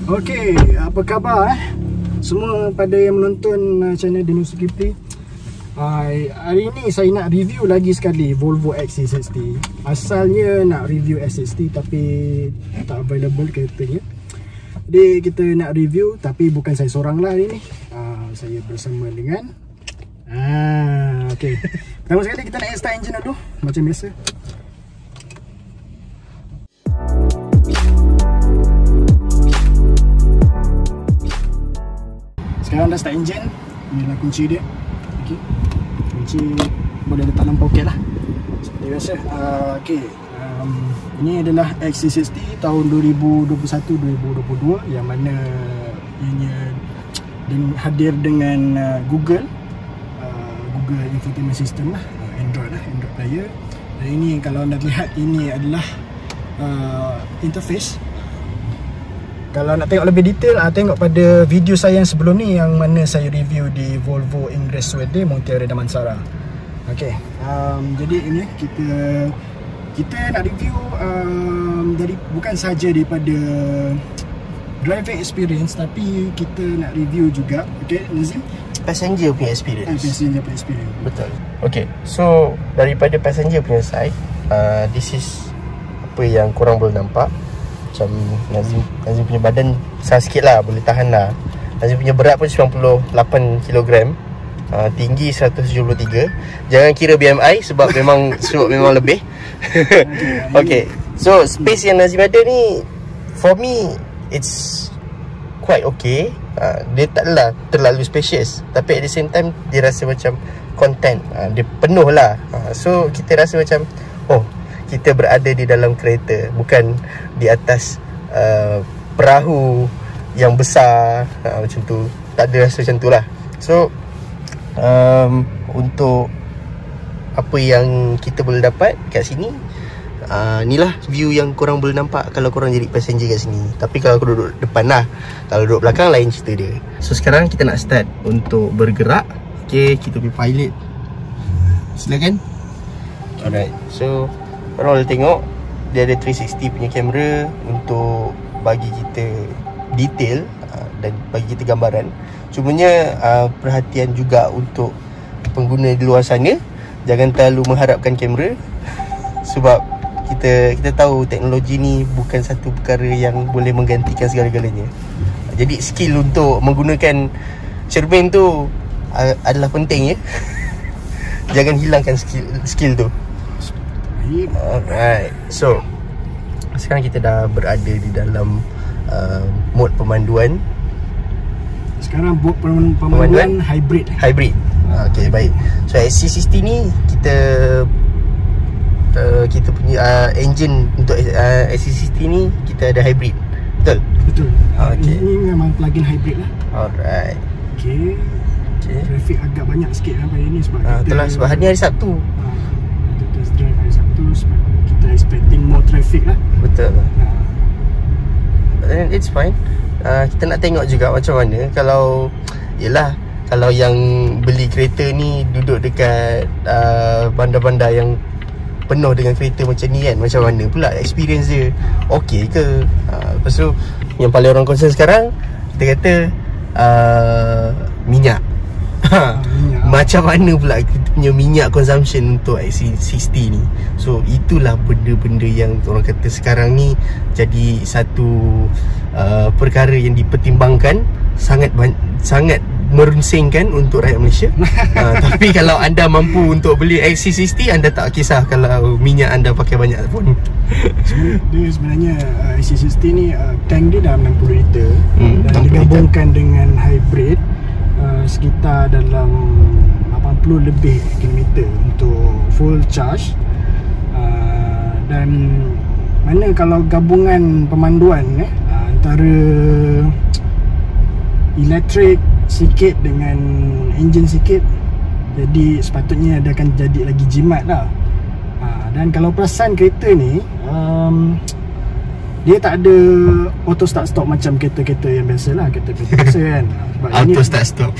Okey, apa khabar semua pada yang menonton channel Dinosaur Kipli. Hari ini saya nak review lagi sekali Volvo XC60. Asalnya nak review S60 tapi tak available keretanya. Jadi kita nak review tapi bukan saya seorang lah hari ni. Saya bersama dengan okey. Pertama sekali kita nak start engine dulu macam biasa. Sekarang dah start engine. Inilah kunci dia. Okey. Kunci boleh letak dalam poket lah seperti biasa. Okey. Ini adalah XC60 tahun 2021-2022 yang mana ianya hadir dengan Google Infotainment System lah, Android player. Dan ini kalau anda lihat, ini adalah interface. Kalau nak tengok lebih detail, tengok pada video saya yang sebelum ni yang mana saya review di Volvo Inggris Sweden Montiera Damansara. Okey, jadi ini kita nak review dari bukan saja daripada driving experience tapi kita nak review juga, okey Nazim, passenger punya experience. Passenger punya experience. Betul. Okay, so daripada passenger punya side, this is apa yang korang boleh nampak. Macam Nazim punya badan besar sikit lah, boleh tahan lah. Nazim punya berat pun 98 kg, tinggi 173. Jangan kira BMI sebab memang lebih. Okay, so space yang Nazim ada ni, for me it's quite okay. Dia taklah terlalu spacious, tapi at the same time dia rasa macam content, dia penuh lah. So kita rasa macam kita berada di dalam kereta, bukan di atas perahu yang besar, macam tu. Tak ada rasa macam tu lah. So untuk apa yang kita boleh dapat kat sini, inilah view yang korang boleh nampak kalau korang jadi passenger kat sini. Tapi kalau aku duduk depan lah, kalau duduk belakang lain cerita dia. So sekarang kita nak start untuk bergerak. Okay, kita pergi pilot. Silakan. Alright, so korang boleh tengok dia ada 360 punya kamera untuk bagi kita detail dan bagi kita gambaran. Cumanya perhatian juga untuk pengguna di luar sana, jangan terlalu mengharapkan kamera sebab kita tahu teknologi ni bukan satu perkara yang boleh menggantikan segala-galanya. Jadi skill untuk menggunakan cermin tu adalah penting ya. Jangan hilangkan skill tu. Alright, so sekarang kita dah berada di dalam mode pemanduan. Sekarang mode pemanduan hybrid. Okay, baik. So XC60 ni kita punya engine untuk XC60 ni kita ada hybrid. Betul? Betul. Okay. Ini memang plug-in hybrid lah. Alright. Okay. Traffic agak banyak sikit hari ni sebab sebab hari ni hari Sabtu. Kita test drive hari Sabtu sebab kita expecting more traffic lah. Betul. And it's fine. Kita nak tengok juga macam mana kalau kalau yang beli kereta ni duduk dekat bandar-bandar yang penuh dengan kereta macam ni kan, macam mana pula experience dia, okey ke? Lepas tu yang paling orang concern sekarang, kita kata minyak. Macam mana pula kita punya minyak consumption untuk XC60 ni. So itulah benda-benda yang orang kata sekarang ni jadi satu perkara yang dipertimbangkan, sangat merunsingkan untuk rakyat Malaysia. Tapi kalau anda mampu untuk beli XC60, anda tak kisah kalau minyak anda pakai banyak pun. Dia sebenarnya XC60 ni tank dia dah 60 liter dan digabungkan dengan hybrid sekitar dalam 80 lebih kilometer untuk full charge. Dan mana kalau gabungan pemanduan antara elektrik sikit dengan enjin sikit, jadi sepatutnya dia akan jadi lagi jimat lah. Dan kalau perasan kereta ni, dia tak ada auto start stop macam kereta-kereta yang biasa lah, kereta-kereta biasa kan. Auto start stop,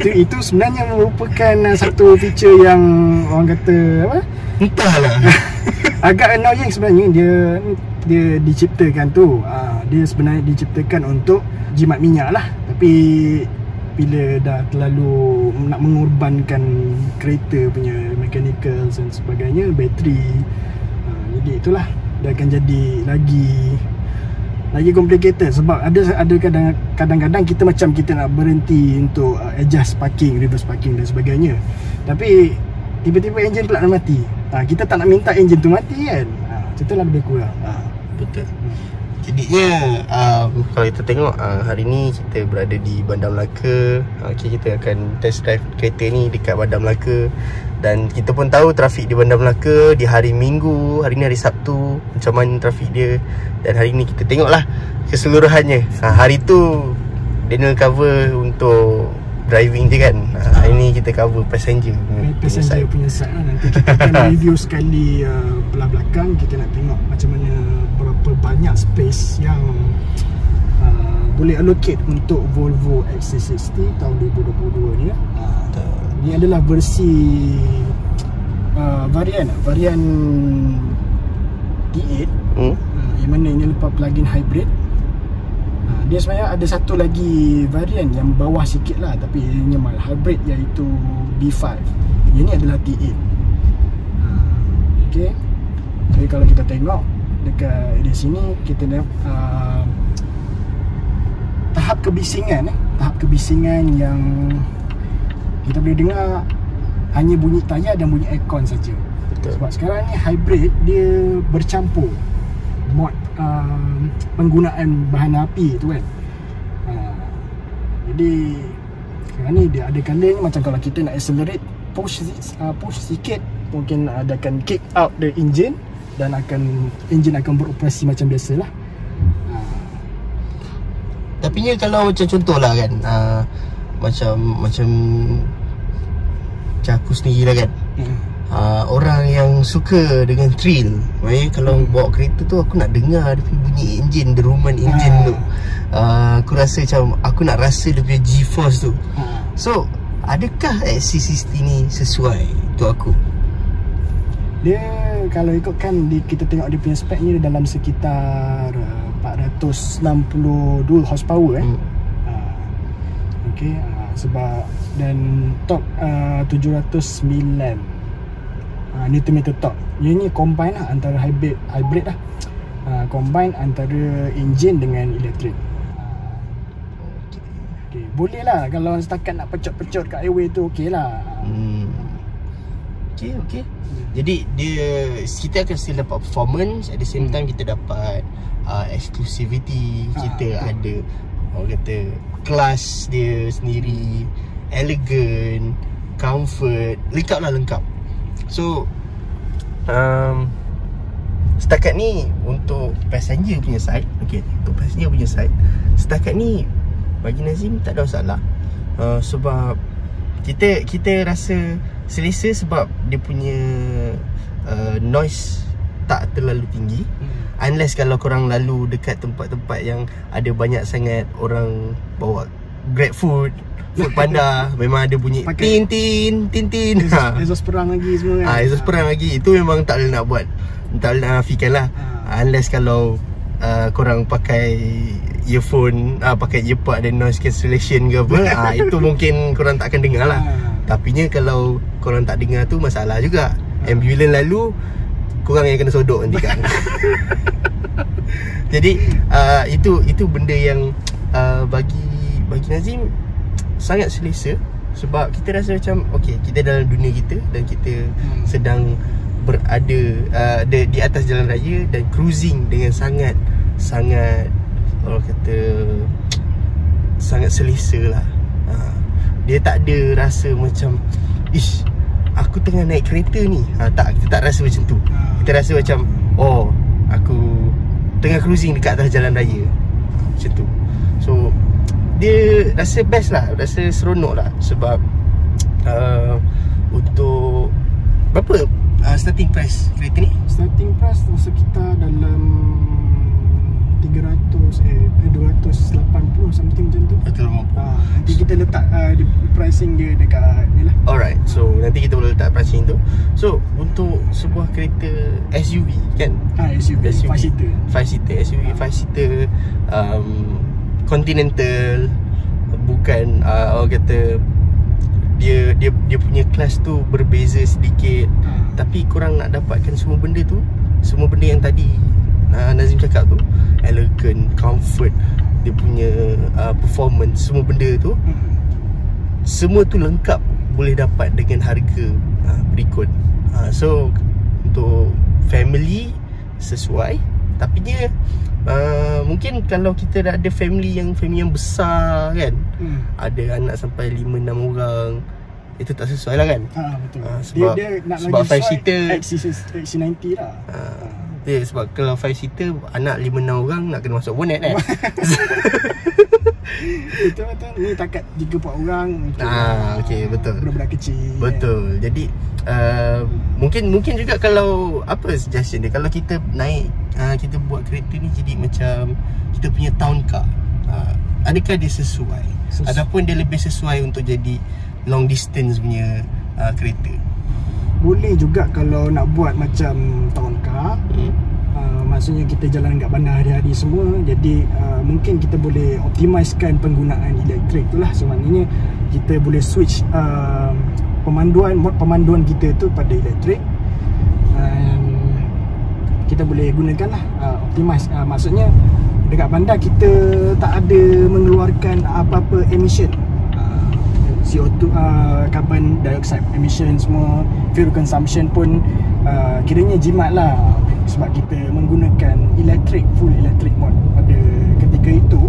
itu sebenarnya merupakan satu feature yang orang kata apa, entahlah agak annoying sebenarnya. Dia diciptakan tu Dia sebenarnya diciptakan untuk jimat minyak lah. Tapi bila dah terlalu nak mengorbankan kereta punya mechanical dan sebagainya, bateri, jadi itulah dia akan jadi lagi complicated. Sebab ada kadang-kadang kita macam kita nak berhenti untuk adjust parking, reverse parking dan sebagainya, tapi tiba-tiba enjin pula nak mati. Kita tak nak minta enjin tu mati kan. Macam tu lah lebih kurang. Betul. Jadinya kalau kita tengok hari ni kita berada di Bandar Melaka. Kita akan test drive kereta ni dekat Bandar Melaka. Dan kita pun tahu trafik di Bandar Melaka di hari Minggu, hari ni hari Sabtu, macam mana trafik dia. Dan hari ni kita tengoklah keseluruhannya. Hari tu Daniel cover untuk driving je kan. Hari ni kita cover passenger punya side lah. Nanti kita akan review sekali belah belakang. Kita nak tengok macam mana, berapa banyak space yang boleh allocate untuk Volvo XC60 tahun 2022 ni lah. Ini adalah versi varian T8 yang mana ini lepas plug-in hybrid. Dia sebenarnya ada satu lagi varian yang bawah sikit lah, tapi ini mal hybrid, iaitu B5. Yang ni adalah T8. Okay. Jadi kalau kita tengok dekat di sini, kita tengok tahap kebisingan yang kita boleh dengar hanya bunyi tayar dan bunyi aircon saja. Sebab sekarang ni hybrid, dia bercampur mod penggunaan bahan api tu kan. Jadi sekarang ni dia ada kalanya macam kalau kita nak accelerate, push sikit, mungkin akan kick out the engine dan engine akan beroperasi macam biasalah. Tapi ni kalau macam contohlah kan, macam aku sendiri lah kan, orang yang suka dengan thrill, kalau bawa kereta tu aku nak dengar dia punya bunyi enjin, deruman enjin tu. Aku rasa macam aku nak rasa dia punya G-force tu. So adakah XC60 ni sesuai untuk aku? Dia kalau ikutkan kita tengok dia punya spek ni dalam sekitar 462 horsepower okay. Sebab dan torque 709 Nm torque. Yang ni combine lah antara hybrid lah, combine antara engine dengan elektrik. Okay. Boleh lah kalau setakat nak pecot-pecot kat highway tu, okey lah. Okay. Jadi kita akan still dapat performance, at the same time kita dapat exclusivity. Kita ada orang kata kelas dia sendiri, elegant, comfort, lengkap. So setakat ni untuk passenger punya side, setakat ni bagi Nazim tak ada masalah. Sebab kita rasa selesa sebab dia punya noise tak terlalu tinggi. Unless kalau korang lalu dekat tempat-tempat yang ada banyak sangat orang bawa Grab food Panda, memang ada bunyi tin. Exhaust perang lagi semua kan. Exhaust perang lagi. Itu memang tak boleh nak buat, tak boleh nak nafikan lah. Unless kalau korang pakai earphone, pakai earpod dan noise cancellation ke apa, itu mungkin korang tak akan dengar lah. Tapi kalau korang tak dengar tu masalah juga. Ambulans lalu, korang yang kena sodok nanti kan. Jadi itu benda yang bagi Nazim sangat selesa. Sebab kita rasa macam okay, kita dalam dunia kita dan kita sedang berada di atas jalan raya dan cruising dengan sangat orang kata sangat selesa lah. Dia tak ada rasa macam ish, aku tengah naik kereta ni. Tak, kita tak rasa macam tu. Kita rasa macam oh, aku tengah cruising dekat atas jalan raya, macam tu. So dia rasa best lah, rasa seronok lah. Sebab untuk berapa starting price kereta ni? Starting price sekitar dalam 280 something macam tu. 250. Nanti kita kita letak pricing dia dekat ni lah. Alright, so nanti kita boleh letak pricing tu. So untuk sebuah kereta SUV kan, SUV 5 seater. 5 seater SUV 5 seater Continental, bukan orang kata dia punya kelas tu berbeza sedikit, tapi korang nak dapatkan semua benda tu, semua benda yang tadi Nazim cakap tu, elegant, comfort, dia punya performance, semua benda tu, semua tu lengkap boleh dapat dengan harga berikut. So untuk family sesuai, tapi dia mungkin kalau kita dah ada family yang besar kan, ada anak sampai 5-6 orang, itu tak sesuai lah kan. Betul. Sebab dia nak sebab lagi 5 seater XC90 lah. dia sebab kalau 5 seater anak 5-6 orang nak kena masuk bonet kan. Betul. Ni takat 3-4 orang. Okey, betul. Budak-budak kecil. Betul. Jadi mungkin juga kalau apa suggestion dia, kalau kita naik kita buat kereta ni jadi macam kita punya town car, adakah dia sesuai? Ataupun dia lebih sesuai untuk jadi long distance punya kereta? Boleh juga kalau nak buat macam town car. Maksudnya kita jalan kat bandar hari-hari semua. Jadi mungkin kita boleh optimizekan penggunaan elektrik tu lah. So maknanya kita boleh switch mod pemanduan kita tu pada elektrik. Kita boleh gunakan lah, optimize. Maksudnya dekat bandar kita tak ada mengeluarkan apa-apa emission, CO2, carbon dioxide emission semua, fuel consumption pun kiranya jimat lah, sebab kita menggunakan full electric mode pada ketika itu.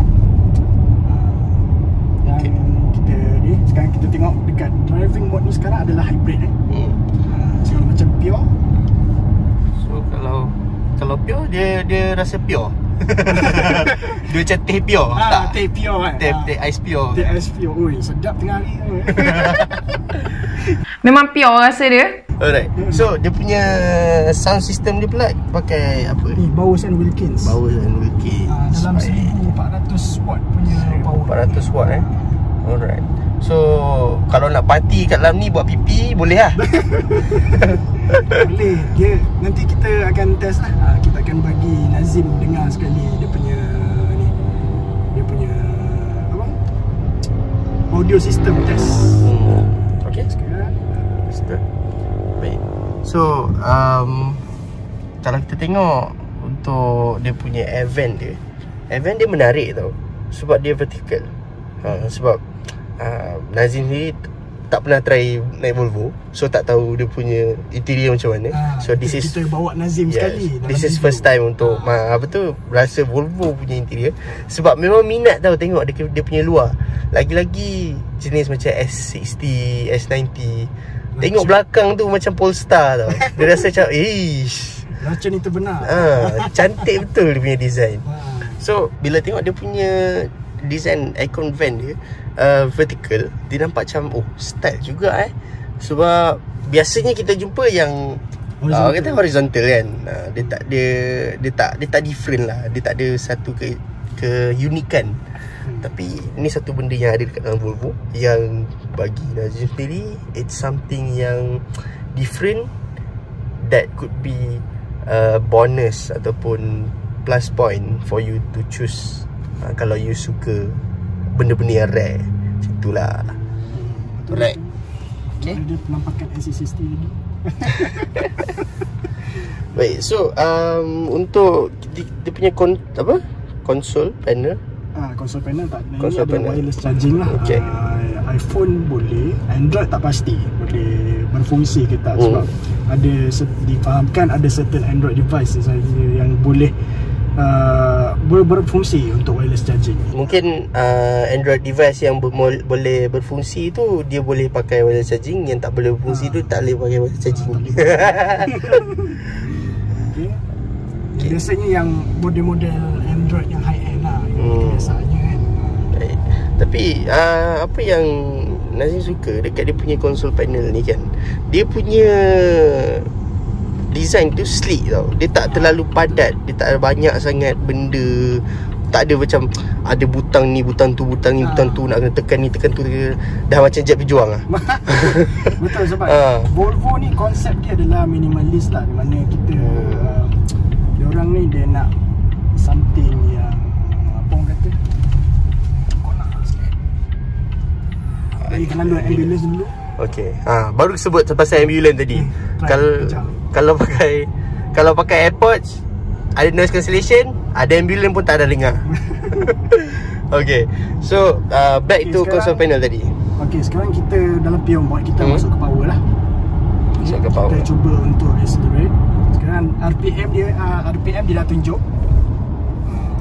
Dan kita ni sekarang kita tengok dekat driving mode ni sekarang adalah hybrid so macam pure. So kalau pure dia rasa pure. Dia macam teh pure. Tak, teh pure kan. Teh ais pure. Teh ais pure. Oi, sedap tengah hari tu. Memang pure rasa dia. Alright. So dia punya sound system dia pula pakai apa? Ni Bowers & Wilkins. Dalam 1400 watt punya power. 400 watt Alright. So kalau nak party kat dalam ni buat pipi boleh lah. Boleh. Nanti kita akan test lah. Kita akan bagi Nazim dengar sekali dia punya apa? Audio system test. Okay. Sekarang baik. So kalau kita tengok untuk dia punya event dia menarik tau, sebab dia vertical. Sebab Nazim ni tak pernah try naik Volvo, so tak tahu dia punya interior macam mana. So this is kita bawa Nazim sekali. This is first time untuk rasa Volvo punya interior. Sebab memang minat tau tengok dia punya luar. Lagi-lagi jenis macam S60, S90. Tengok belakang tu macam Polestar tau. Dia rasa macam Racun itu benar. Cantik betul dia punya design. So bila tengok dia punya design aircon vent dia vertical, dia nampak macam style juga sebab biasanya kita jumpa yang kata horizontal kan. Dia tak different lah, dia tak ada satu keunikan. Tapi ni satu benda yang ada dekat dalam Volvo yang bagi Nazim sendiri it's something yang different that could be a bonus ataupun plus point for you to choose kalau you suka benda-benda yang rare. Macam itulah. Right. Okay. Dia penampakan NC60 lagi. Baik, so untuk dia punya console panel. Console panel tak ada. Console panel wireless charging lah. Okay. iPhone boleh, Android tak pasti boleh berfungsi ke tak, sebab ada difahamkan ada certain Android device yang boleh berfungsi untuk wireless charging. Mungkin Android device yang boleh berfungsi tu dia boleh pakai wireless charging, yang tak boleh berfungsi tu tak boleh pakai wireless charging. Okay. Biasanya yang model-model Android yang high end lah, biasanya kan. Right. Tapi apa yang Nazim suka dekat dia punya console panel ni kan, dia punya design tu sleek tau. Dia tak terlalu padat, dia tak ada banyak sangat benda Tak ada macam ada butang ni, butang tu, butang ni, butang tu, nak kena tekan ni, tekan tu, dah macam jet berjuang lah. Betul, sebab Volvo ni konsep dia adalah minimalist lah, di mana kita diorang ni dia nak something yang apa orang kata, konak sikit. Jadi kalau lalu ambulance dulu. Okey. Baru sebut pasal ambulance tadi. Kalau pakai AirPods ada noise cancellation, ada ambulance pun tak ada dengar. Okay, so back to console panel tadi. Okay, sekarang kita dalam pure mode, kita masuk ke power lah. Masuk ke power. Kita cuba untuk accelerate. Sekarang RPM dia dah tunjuk.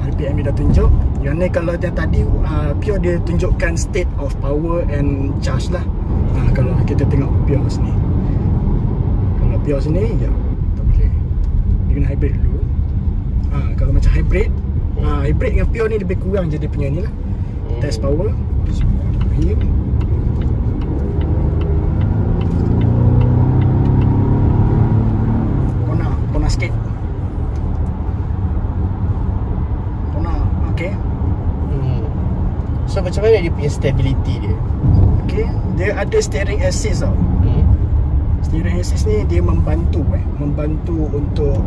RPM dia dah tunjuk. Yang ni kalau yang tadi pure dia tunjukkan state of power and charge lah. Kalau kita tengok pure sini, kalau pure sini, ya tak boleh. Dia kena hybrid dulu. Kalau macam hybrid, hybrid dengan pure ni lebih kurang je dia punya ni lah. Test power. Kona sikit. Kona, okay. So macam mana dia punya stability dia? Okay, dia ada steering assist tau. Steering assist ni dia membantu untuk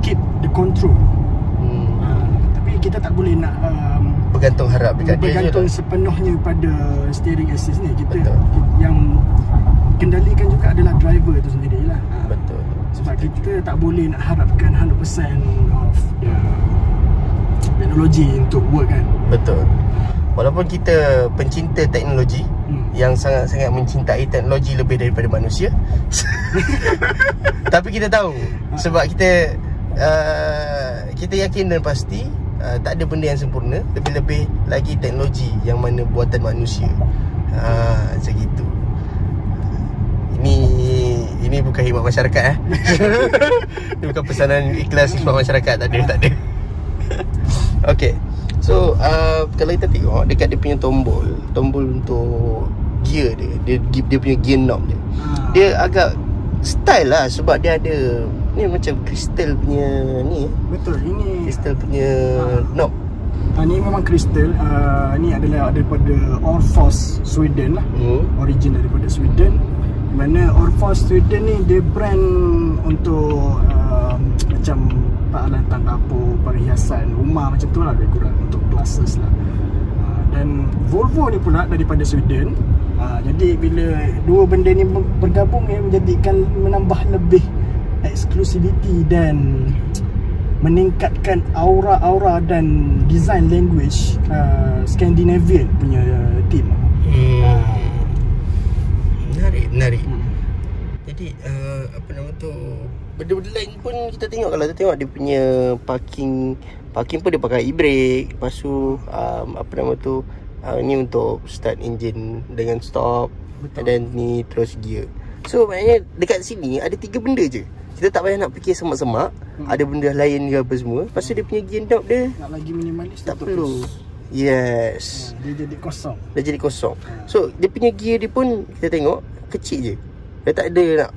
keep the control. Tapi kita tak boleh nak bergantung harap dekat dia je. Bergantung sepenuhnya pada steering assist ni. Yang kendalikan juga adalah driver tu sendiri lah. Betul. Sebab kita tak boleh nak harapkan 100% of the teknologi untuk work kan. Betul. Walaupun kita pencinta teknologi yang sangat-sangat mencintai teknologi lebih daripada manusia, tapi kita tahu sebab kita yakin dan pasti tak ada benda yang sempurna, lebih-lebih lagi teknologi yang mana buatan manusia. Macam gitu. Ini bukan khidmat masyarakat Ini bukan pesanan ikhlas khidmat masyarakat, tak ada. Okay. So kalau kita tengok dekat dia punya tombol untuk gear dia punya gear knob dia. Dia agak style lah sebab dia ada ni macam kristal punya ni. Betul, ini kristal punya knob. Ni memang kristal. Ni adalah daripada Orfors Sweden lah. Origin daripada Sweden. Di mana Orfors Sweden ni dia brand untuk macam peralatan dapur, perhiasan rumah macam tu lah, lebih kurang untuk glasses lah. Dan Volvo ni pula daripada Sweden. Jadi bila dua benda ni bergabung, menjadikan menambah lebih exclusivity dan meningkatkan aura-aura dan design language Scandinavian punya team. Menarik. Jadi apa nama tu, benda-benda lain pun kita tengok. Kalau kita tengok dia punya parking pun dia pakai e-brake. Lepas tu apa nama tu, ni untuk start engine dengan stop. Betul. Dan ni terus gear. So maknanya dekat sini ada 3 benda je. Kita tak payah nak fikir semak-semak ada benda lain ke apa semua. Lepas tu dia punya gear knob dia nak lagi minimalis, tak perlu. Yes. Dia jadi kosong. So dia punya gear dia pun kita tengok kecil je. Dia tak ada nak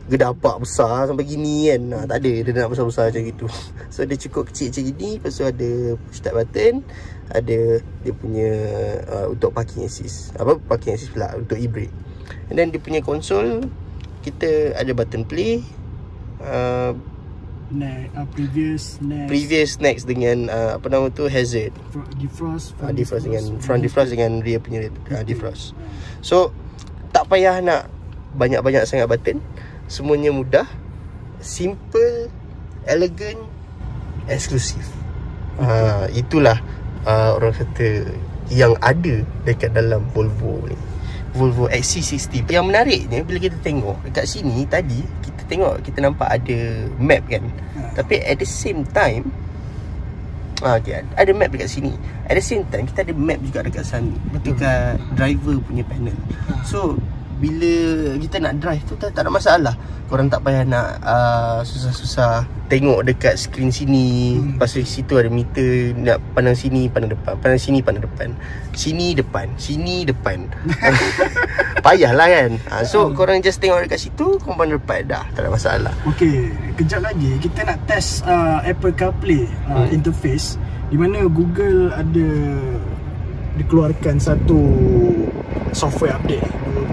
gedapak besar sampai gini kan. Tak ada, dia nak besar-besar macam gitu. So dia cukup kecil macam gini. Lepas tu ada push start button, ada dia punya untuk parking assist. Parking assist pula untuk e-brake. And then dia punya konsol, kita ada button play, previous, next dengan apa nama tu, hazard, defrost dengan front defrost dengan rear punya defrost. So tak payah nak banyak-banyak sangat button. Semuanya mudah, simple, elegan, eksklusif. Itulah orang kata yang ada dekat dalam Volvo ni, Volvo XC60. Yang menariknya bila kita tengok dekat sini tadi, kita nampak ada map kan. Tapi at the same time okay, ada map dekat sini. At the same time kita ada map juga dekat sana. Dekat driver punya panel. So bila kita nak drive tu tak ada masalah. Korang tak payah nak susah-susah tengok dekat skrin sini. Lepas tu situ ada meter, nak pandang sini, pandang depan, pandang sini, pandang depan, sini depan. Payahlah kan. So korang just tengok dekat situ, korang pandang depan, dah tak ada masalah. Okay, kejap lagi kita nak test Apple CarPlay interface. di mana Google ada dikeluarkan satu software update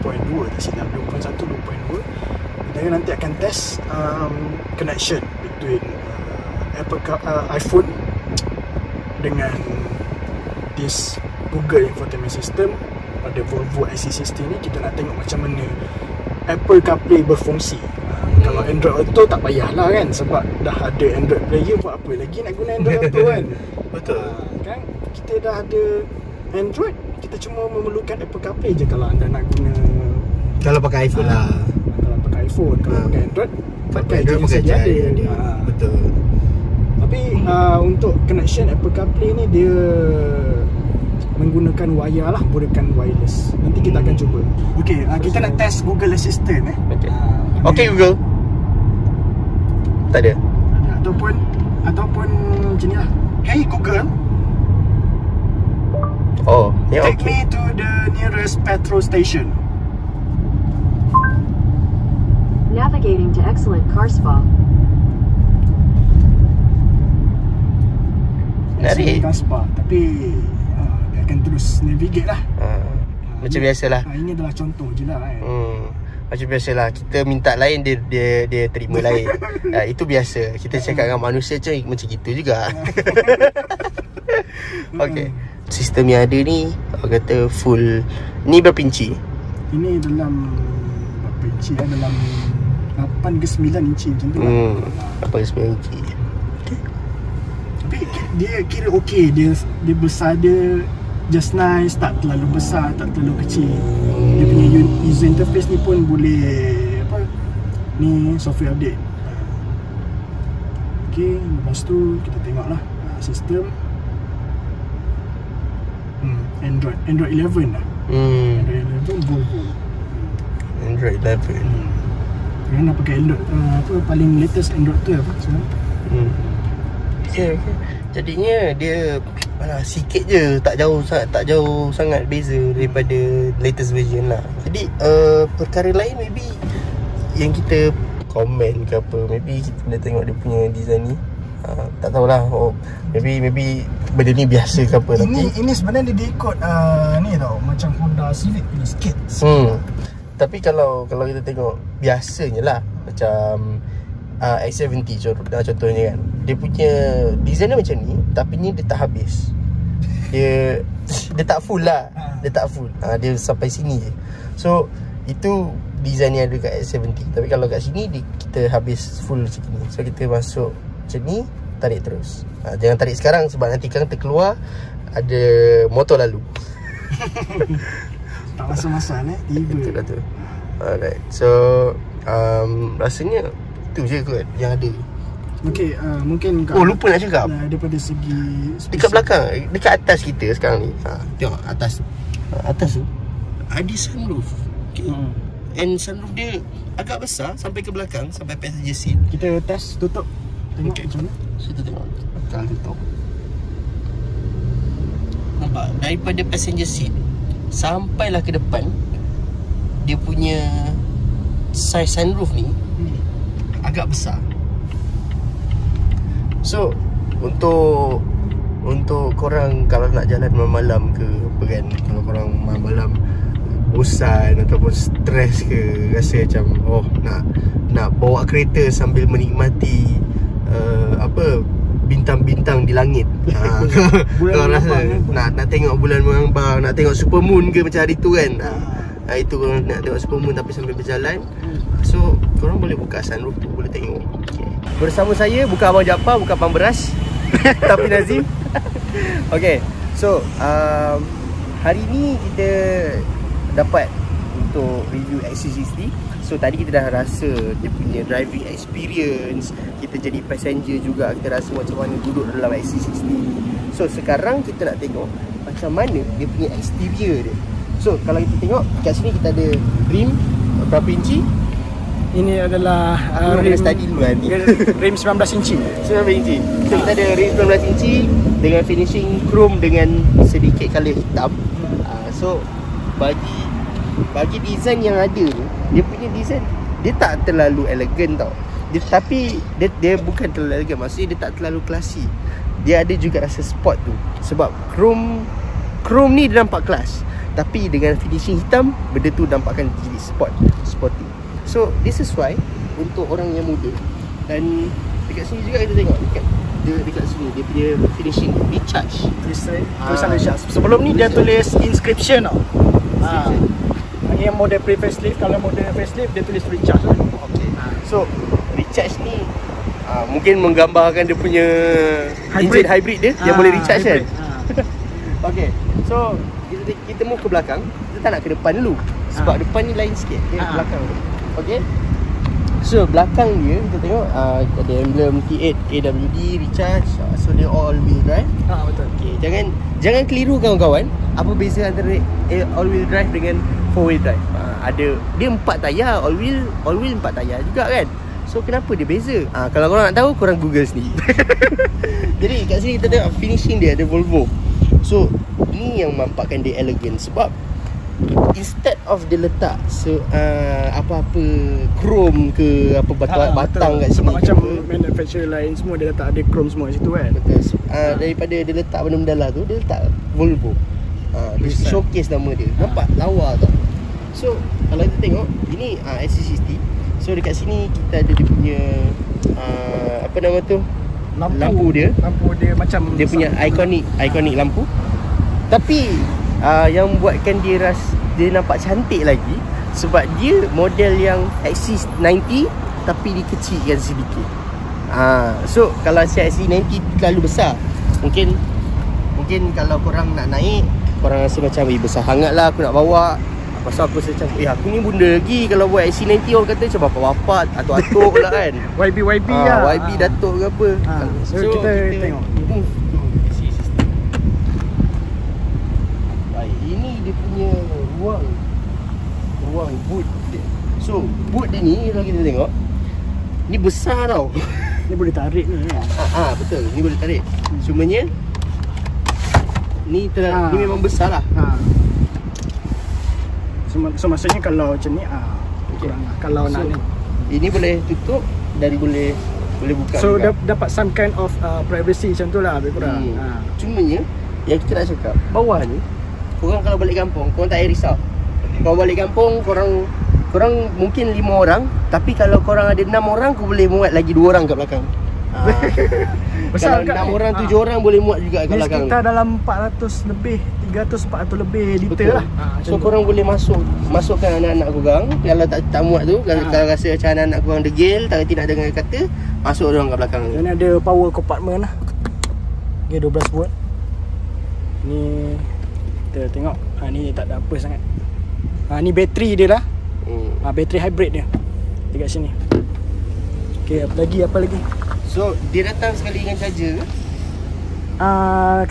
2.2 tak silap, 2.1 2.2, dan nanti akan test connection between iPhone dengan this Google Infotainment System pada Volvo XC60 ni. Kita nak tengok macam mana Apple CarPlay berfungsi. Kalau Android Auto tak payahlah kan, sebab dah ada Android Player, buat apa lagi nak guna Android Auto kan. Betul. Kan kita dah ada Android, kita cuma memerlukan Apple CarPlay je kalau anda nak guna. Kalau pakai iPhone lah. Kalau pakai iPhone, kalau pakai Android pakai je yang pakai sedia ada. Betul. Tapi untuk connection Apple CarPlay ni dia menggunakan wire lah, bukan wireless. Nanti kita akan cuba. Okey, kita nak test Google Assistant Okey. Okey Google. Tak ada. Ataupun macam ni lah. Hey Google, Oh, ni take okey. me to the nearest petrol station. Navigating to excellent car spa. Menarik. Kaspa, tapi dia akan terus navigate lah. Macam biasalah. Ini adalah contoh je lah kan. Macam biasalah, kita minta lain, dia terima lain. Itu biasa. Kita cakap dengan manusia macam gitu juga. Okey. Sistem yang ada ni, orang kata full. Ni berapa inci? Ini dalam berapa inci lah? Dalam 8 ke 9 inci macam tu lah. 8 ke 9 inci. Tapi dia kira okey. Dia besar dia just nice, tak terlalu besar, tak terlalu kecil. Dia punya user interface ni pun boleh apa, ni software update. Okey, lepas tu kita tengoklah sistem Android 11 lah. Android 11 Volvo. Android 11. Dia nak pakai Android paling latest Android 12 apa sebenarnya. Okay. Jadinya dia sikit je, tak jauh sangat beza daripada latest version lah. Jadi perkara lain maybe yang kita komen ke apa, maybe kita dah tengok dia punya design ni, tak tahulah. Maybe benda ni biasa ke apa. Ini sebenarnya dia ikut ni tau, macam Honda Civic punya sikit. Tapi kalau kita tengok biasanya lah, macam X70 contohnya kan, dia punya design dia macam ni, tapi ni dia tak habis. Dia tak full lah. Dia tak full. Dia sampai sini je. So itu design yang ada kat X70. Tapi kalau kat sini kita habis full macam ni. So kita masuk macam ni, tarik terus. Jangan tarik sekarang sebab nanti kan terkeluar ada motor lalu. Tak masuk-masuk tiba. Betul lah tu. Alright. So rasanya itu je kot yang ada. Okey, mungkin lupa nak cakap. Daripada segi dekat belakang, dekat atas kita sekarang ni. Tengok atas tu. Atas tu ada sunroof. Okay. And sunroof dia agak besar sampai ke belakang, sampai passenger seat. Kita test tutup. Tengok macam mana. Kita tengok. Kalau tutup. Nampak daripada passenger seat sampailah ke depan, dia punya size sunroof ni agak besar. So untuk korang kalau nak jalan malam-malam ke apa kan, kalau korang malam-malam bosan ataupun stres ke, rasa macam nak bawa kereta sambil menikmati bintang-bintang di langit. Kalau rasa nak tengok bulan mengambang, nak tengok super moon ke macam hari tu kan. Itu korang nak tengok super moon tapi sambil berjalan. So korang boleh buka sunroof tu, boleh tengok. Bersama saya bukan Abang Jaafar, bukan Abang Beras, tapi Nazim. Okay, so hari ni kita dapat untuk review XC60. So tadi kita dah rasa dia punya driving experience, kita jadi passenger juga, kita rasa macam mana duduk dalam XC60. So sekarang kita nak tengok macam mana dia punya exterior dia. So kalau kita tengok kat sini kita ada rim berapa inci? Ini adalah rim study dulu kan ni. Rim 19 inci. 19 inci. So kita ada rim 19 inci dengan finishing chrome dengan sedikit colour hitam. So bagi design yang ada ni, dia punya design dia tak terlalu elegan tau. Tapi dia bukan terlalu elegan, maksudnya dia tak terlalu classy. dia ada juga rasa sport tu. Sebab chrome ni dia nampak kelas, tapi dengan finishing hitam, benda tu nampakkan jadi sporty. So this is why untuk orang yang muda. Dan dekat sini juga kita tengok dekat sini dia punya finishing recharge. Tulisan recharge. Sebelum ni dia tulis inscription tau. Yang model pre-facelift, kalau model facelift dia tulis recharge lah. Okay. So recharge ni mungkin menggambarkan dia punya engine hybrid dia yang boleh recharge hybrid, kan. Okay. So kita mau ke belakang. Kita tak nak ke depan dulu. Sebab depan ni lain sikit ke belakang tu. Okay. So belakang dia kita tengok ada emblem T8 AWD recharge. So dia all wheel drive. Betul. Okay, jangan keliru kawan-kawan. Apa beza antara all wheel drive dengan 4 wheel drive? Ada dia 4 tayar, all wheel 4 tayar juga kan. So kenapa dia beza? Kalau korang nak tahu, korang Google sendiri. Jadi kat sini kita tengok finishing dia ada Volvo. So ni yang menampakkan dia elegan sebab instead of dia letak apa-apa chrome ke apa batang kat sini, macam manufacturer lain semua dia letak ada chrome semua kat situ kan. Betul. Daripada dia letak benda-benda lah tu, dia letak Volvo. Dia showcase nama dia. Nampak lawa tau. So kalau kita tengok ini XC60. So dekat sini kita ada dia punya apa nama tu, lampu dia macam dia punya ikonik lampu. Tapi yang buatkan dia nampak cantik lagi sebab dia model yang XC90 tapi dikecilkan sedikit. So kalau XC90 terlalu besar, mungkin kalau korang nak naik, korang rasa macam besar sangat lah aku nak bawa. Pasal aku rasa macam aku ni bunda lagi. Kalau buat XC90 orang kata macam bapak-bapak atuk-atuk pula kan. YB lah. YB datuk ke apa. So kita tengok ini dia punya ruang boot dia. So boot dia ni kalau kita tengok ni besar tau. Ni boleh tarik ni kan. Betul, ni boleh tarik. Cumanya ni memang besar lah. So maksudnya kalau macam ni kurang lah. Kalau nak ni ini boleh tutup dan boleh buka. So dapat some kind of privacy macam tu lah lebih kurang. Cumanya yang kita nak cakap, bawah ni korang kalau balik kampung, korang tak payah risau. Korang balik kampung, korang mungkin 5 orang, tapi kalau korang ada 6 orang, kau boleh muat lagi 2 orang kat belakang. Kalau 6 orang, 7 orang boleh muat juga kat belakang. Kita dalam 400 lebih, 300-400 lebih liter lah. So korang boleh masukkan anak-anak korang. Kalau tak muat tu, kalau rasa macam anak-anak korang degil, tak reti nak dengar kata, masuk orang kat belakang. Ni ada power compartment lah. Okay, 12 volt. Ni kita tengok, ni tak ada apa sangat. Ni bateri dia lah. Bateri hybrid dia dekat sini. Okay, apa lagi? So dia datang sekali dengan charger ke?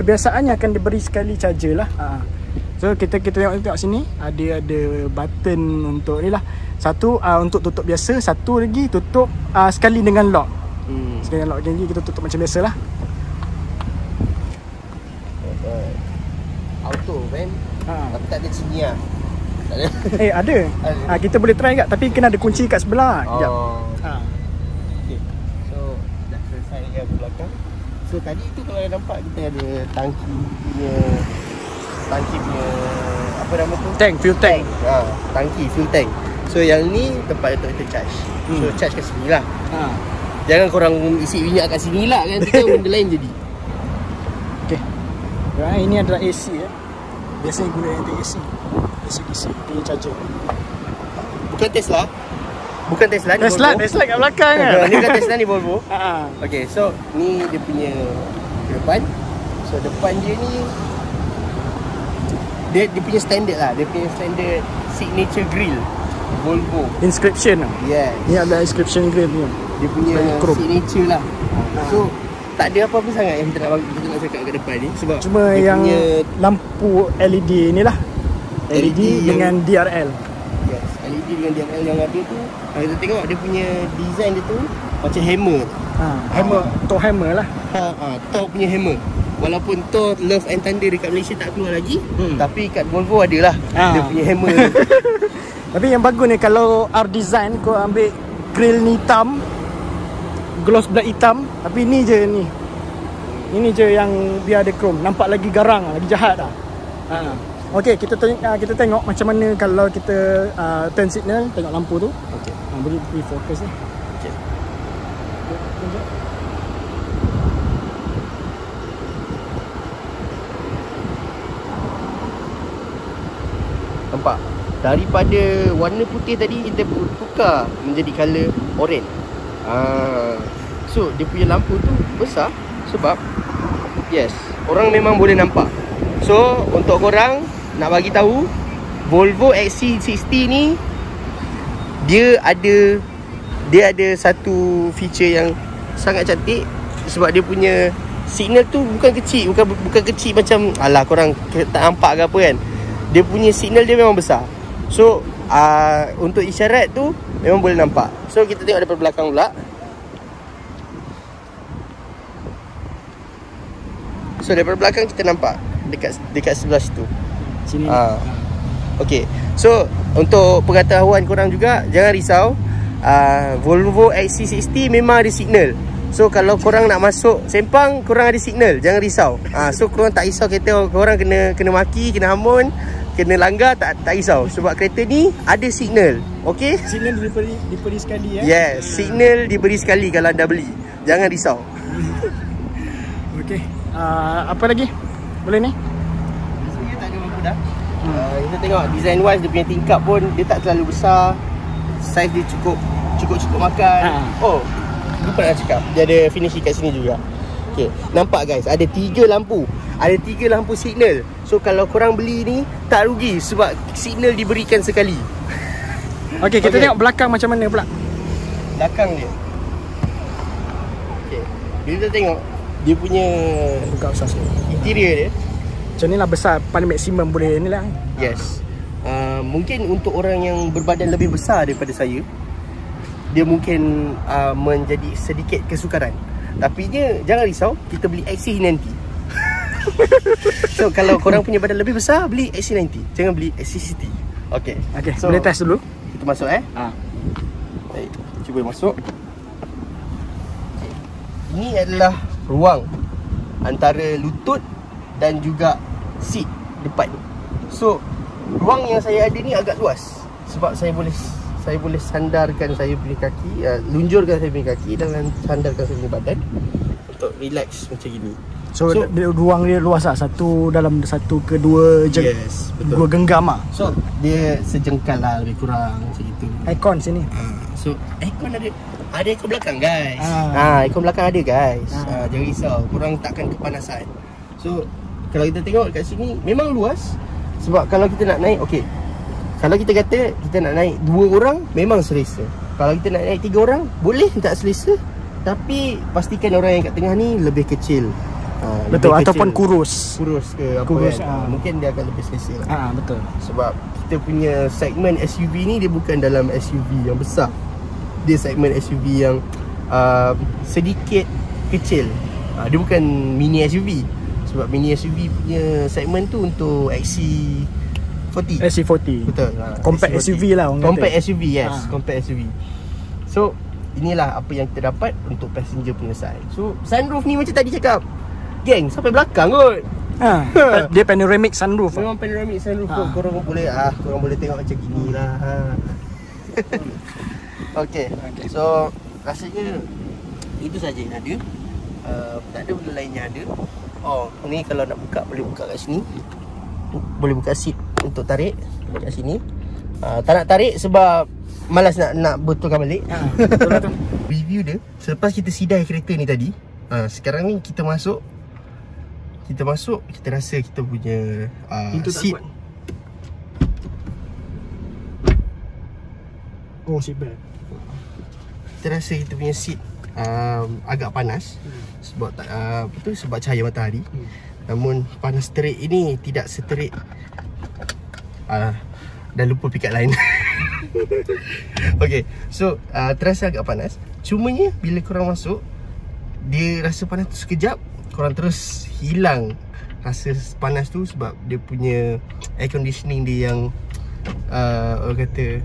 Kebiasaannya akan diberi sekali charger lah. So kita tengok sini ada button untuk ni lah. Satu untuk tutup biasa, satu lagi tutup sekali dengan lock. Sekali dengan lock. Jadi kita tutup macam biasa lah. Auto kan? Tapi tak ada sini lah. Tak ada. Ada. Kita boleh try kat, tapi kena ada kunci kat sebelah. Sekejap. Okay. So dah selesai yang belakang. So tadi tu kalau nampak kita ada tangki punya apa nama tu? Fuel tank. Tangki fuel tank. So yang ni tempat untuk kita charge. So charge kat sini lah. Jangan korang isi minyak kat sini lah kan, kita benda lain jadi. Okay. Ini adalah AC ya. Biasanya guna yang AC. AC-DC ni charger. Bukan Tesla ni Tesla kat belakang kan. Ni bukan Tesla, ni Volvo. Okay, so ni dia punya depan. So depan dia ni dia punya standard lah. Dia punya standard signature grill Volvo. Inscription lah. Yes. Ni ada inscription grill ni. Dia punya signature lah. So tak ada apa-apa sangat yang kita nak cakap kat depan ni. Sebab cuma yang punya lampu LED ni lah. LED dengan DRL. Yes, LED dengan DRL yang ada tu. Kita tengok dia punya design dia tu macam hammer. Thor hammer lah. Thor punya hammer. Walaupun Thor Love and Thunder dekat Malaysia tak keluar lagi, tapi kat Volvo ada lah dia punya hammer. Tapi yang bagus ni kalau R design kau ambil grill ni hitam, gloss black hitam, tapi ni je ni. Ini je yang biar ada chrome. Nampak lagi garang, lagi jahat dah. Okey, kita tengok macam mana kalau kita turn signal, tengok lampu tu. Okey. Beri fokus ni. Okey. Nampak? Daripada warna putih tadi kita tukar menjadi color orange. So dia punya lampu tu besar sebab yes, orang memang boleh nampak. So untuk korang nak bagi tahu, Volvo XC60 ni dia ada satu feature yang sangat cantik sebab dia punya signal tu bukan kecil, bukan kecil macam alah korang tak nampak ke apa kan. Dia punya signal dia memang besar. So untuk isyarat tu memang boleh nampak. So kita tengok daripada belakang pula. So daripada belakang kita nampak dekat sebelah situ. Sini. Okey. So untuk pengetahuan korang juga, jangan risau. Volvo XC60 memang ada signal. So kalau korang nak masuk Sempang, korang ada signal, jangan risau. So korang tak risau kereta korang kena maki, kena hamun, kena langgar, tak risau sebab kereta ni ada signal. Okey? Signal diberi sekali Yes, signal diberi sekali kalau anda beli. Jangan risau. Okey. Apa lagi? Boleh ni? Sebenarnya tak ada apa dah. Kita tengok design wise dia punya tingkap pun dia tak terlalu besar. Saiz dia cukup makan. Oh, lupa nak cakap, dia ada finishing kat sini juga. Okey, nampak guys, ada 3 lampu. Ada 3 lampu signal. So kalau korang beli ni tak rugi sebab signal diberikan sekali. Okey, kita tengok belakang macam mana pula. Belakang dia. Okey. Bila kita tengok dia punya Buka usah sikit. interior dia. Macam ni lah besar, paling maksimum boleh ni lah. Yes. Mungkin untuk orang yang berbadan lebih besar daripada saya, dia mungkin menjadi sedikit kesukaran. Tapi dia jangan risau, kita beli XC90. So kalau korang punya badan lebih besar, beli XC90, jangan beli XC60. Okey. So, boleh test dulu. Kita masuk Baik, cuba masuk. Ini adalah ruang antara lutut dan juga seat depan. So ruang yang saya ada ni agak luas sebab saya boleh sandarkan saya punya kaki, lunjurkan saya punya kaki dan sandarkan saya punya badan untuk relax macam gini. So ruang dia luas lah. Dalam satu ke dua yes, betul. Dua genggam lah. So dia sejengkal lah lebih kurang macam itu. Aircon sini. So aircon ada aircon belakang guys. Aircon belakang ada guys. Jangan risau, korang takkan kepanasan. So kalau kita tengok kat sini memang luas sebab kalau kita nak naik, okey, kalau kita kata kita nak naik 2 orang memang selesa. Kalau kita nak naik 3 orang boleh tak selesa, tapi pastikan orang yang kat tengah ni lebih kecil. Betul, lebih ataupun kecil, kurus ke apa kurus, kan. Mungkin dia akan lebih selesa lah. Betul. Sebab kita punya segmen SUV ni dia bukan dalam SUV yang besar. Dia segmen SUV yang sedikit kecil. Dia bukan mini SUV. Sebab mini SUV punya segmen tu untuk XC40. Betul. Compact XC40. SUV lah orang Compact kata. SUV, yes. Compact SUV. So inilah apa yang kita dapat untuk passenger punya side. So sunroof ni macam tadi cakap, geng, sampai belakang kot. Dia panoramic sunroof. Memang panoramic sunroof kot. Korang boleh tengok macam gini lah. Okay. So rasanya itu saja yang ada. Tak ada benda lain yang ada. Oh, ni kalau nak buka boleh buka kat sini. Boleh buka seat untuk tarik kat sini. Tak nak tarik sebab malas nak betulkan balik. Betul lah tu. Review dia selepas kita sidai kereta ni tadi. Sekarang ni kita masuk, kita rasa kita punya Pintu tak seat kuat. Oh, seat belt. kita rasa kita punya seat agak panas sebab sebab cahaya matahari. Namun panas terik ini tidak seterik dah lupa pikat lain. Okay, so terasa agak panas. Cumanya bila korang masuk, dia rasa panas tu sekejap, korang terus hilang rasa panas tu sebab dia punya air conditioning dia yang orang kata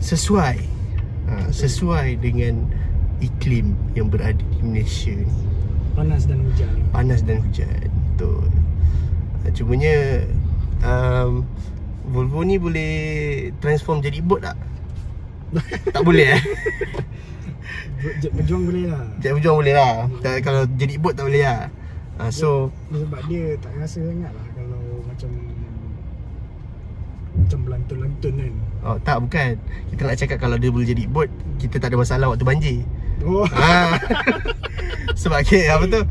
sesuai dengan iklim yang berada di Malaysia ni. panas dan hujan. Panas dan hujan. Betul. Cumanya Volvo ni boleh transform jadi boat tak? Tak boleh Jet berjuang boleh lah. Jet berjuang boleh lah. Kalau jadi boat tak boleh lah. So sebab dia tak rasa sangat lah kalau macam lantun-lantun kan. Oh tak, bukan. Kita nak cakap kalau dia boleh jadi boat, kita tak ada masalah waktu banjir. Oh. Sebab apa tu,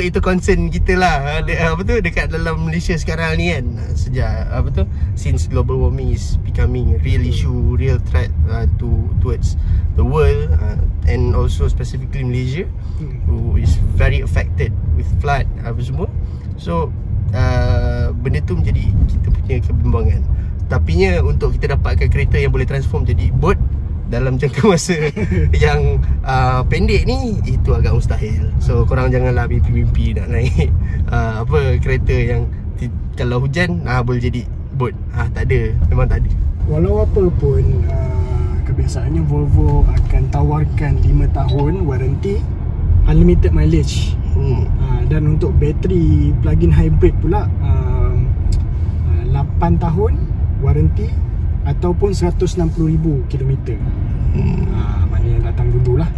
itu concern kita lah. Apa tu, dekat dalam Malaysia sekarang ni kan, sejak apa tu, since global warming is becoming real issue, real threat towards the world, and also specifically Malaysia, who is very affected with flood apa semua. So benda tu menjadi kita punya kebimbangan. Tapinya untuk kita dapatkan kereta yang boleh transform jadi boat dalam jangka masa yang pendek ni, itu agak mustahil. So korang janganlah mimpi-mimpi nak naik kereta yang kalau hujan boleh jadi boat. Tak ada, memang tak ada. Walau apa pun, kebiasaannya Volvo akan tawarkan 5 tahun warranty, unlimited mileage. Dan untuk bateri plug-in hybrid pula 8 tahun warranty ataupun 160,000 km. Maknanya datang dulu lah.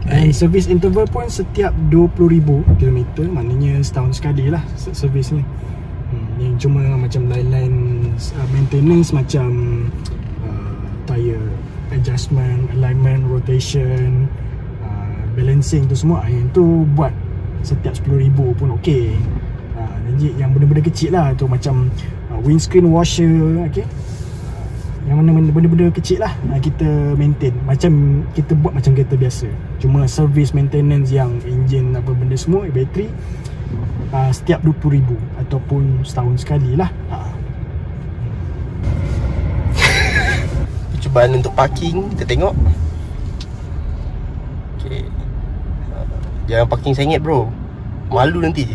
Dan service interval pun setiap 20,000 km, maknanya setahun sekali lah servis ni. Yang cuma macam lain-lain maintenance macam tyre adjustment, alignment, rotation, balancing tu semua, yang tu buat setiap 10,000 pun okey. Jadi yang benda-benda kecil lah tu, macam windscreen washer, okey. Yang mana benda-benda kecil lah kita maintain, macam kita buat macam kereta biasa. Cuma service maintenance yang enjin apa benda semua, bateri, setiap 20,000 ataupun setahun sekali lah. Percubaan untuk parking, kita tengok. Okay. Jangan parking sengit bro, malu nanti.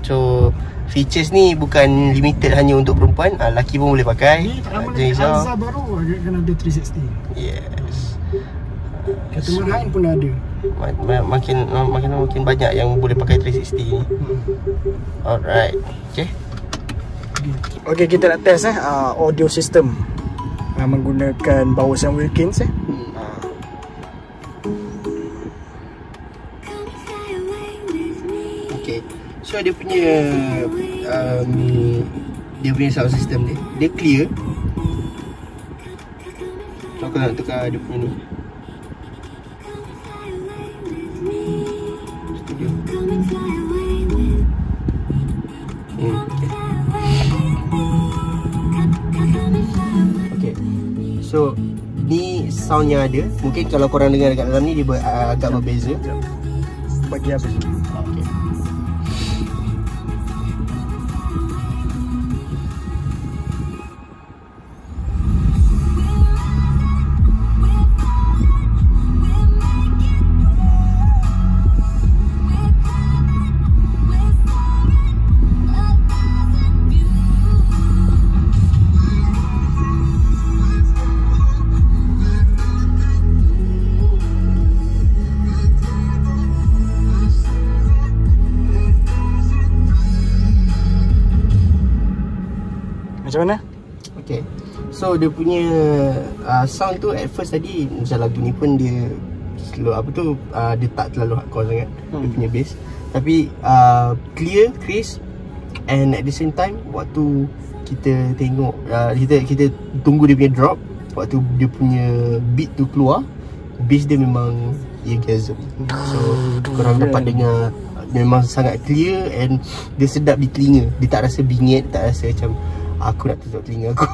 So features ni bukan limited hanya untuk perempuan, lelaki pun boleh pakai. Ni tak lama lagi Alza baru akan ada 360. Yes. Kata Marhain pun dah ada. Makin banyak yang boleh pakai 360 ni. Alright. Okay, kita nak test audio system menggunakan Bowers & Wilkins. Okay, so dia punya sound system dia clear. So aku nak tukar dia punya ni studio. Okay, so ni sound yang ada. Mungkin kalau korang dengar dekat dalam ni dia agak berbeza. Bagi apa? Okay. Macam mana? Okay, so dia punya sound tu at first tadi, macam lagu ni pun dia slow apa tu, dia tak terlalu hardcore sangat, dia punya bass. Tapi clear, crisp, and at the same time waktu kita tengok, kita tunggu dia punya drop, waktu dia punya beat tu keluar, bass dia memang eargasm. So korang dapat dengar memang sangat clear and dia sedap di telinga. Dia tak rasa bingit, tak rasa macam aku nak tutup telinga aku.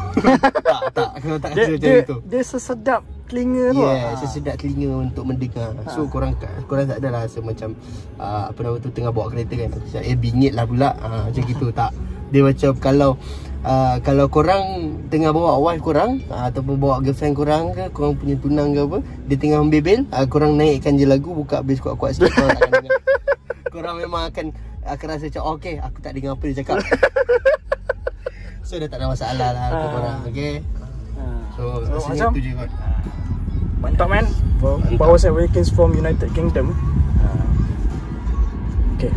tak rasa macam itu. Dia sesedap telinga tu. Sesedap telinga untuk mendengar. So korang tak ada rasa macam apa nama tu, tengah bawa kereta kan, bingit lah pula, macam gitu. Tak, dia macam kalau korang tengah bawa wife korang ataupun bawa girlfriend korang ke, korang punya tunang ke apa, dia tengah membebel, korang naikkan je lagu, buka bass kuat-kuat sikit, korang tak akan dengar. Korang memang akan rasa macam okay, aku tak dengar apa dia cakap. So dah tak ada masalah lah untuk korang. Okay. So macam tu je kot. mantap man. Power Set Awakens from United Kingdom. Okay.